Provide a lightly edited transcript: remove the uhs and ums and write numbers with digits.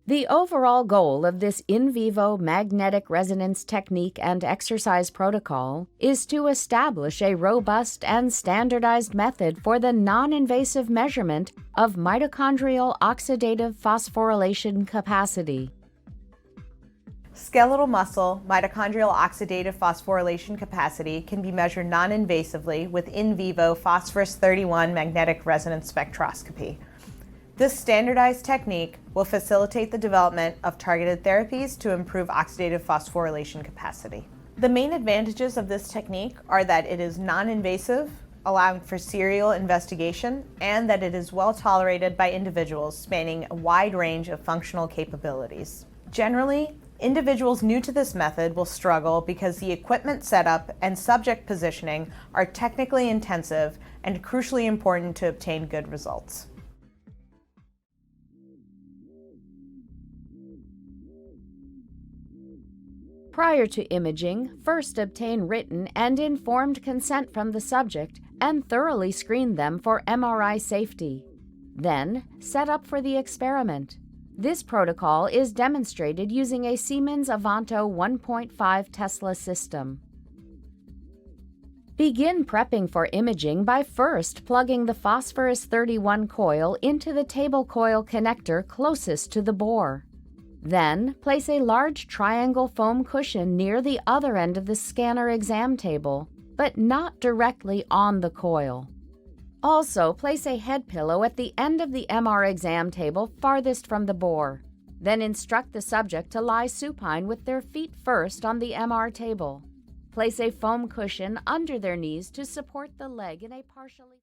The overall goal of this in vivo magnetic resonance technique and exercise protocol is to establish a robust and standardized method for the non-invasive measurement of mitochondrial oxidative phosphorylation capacity. Skeletal muscle mitochondrial oxidative phosphorylation capacity can be measured non-invasively with in vivo phosphorus 31 magnetic resonance spectroscopy. This standardized technique will facilitate the development of targeted therapies to improve oxidative phosphorylation capacity. The main advantages of this technique are that it is non-invasive, allowing for serial investigation, and that it is well tolerated by individuals spanning a wide range of functional capabilities. Generally, individuals new to this method will struggle because the equipment setup and subject positioning are technically intensive and crucially important to obtain good results. Prior to imaging, first obtain written and informed consent from the subject and thoroughly screen them for MRI safety. Then, set up for the experiment. This protocol is demonstrated using a Siemens Avanto 1.5 Tesla system. Begin prepping for imaging by first plugging the phosphorus 31 coil into the table coil connector closest to the bore. Then, place a large triangle foam cushion near the other end of the scanner exam table, but not directly on the coil. Also, place a head pillow at the end of the MR exam table farthest from the bore. Then instruct the subject to lie supine with their feet first on the MR table. Place a foam cushion under their knees to support the leg in a partially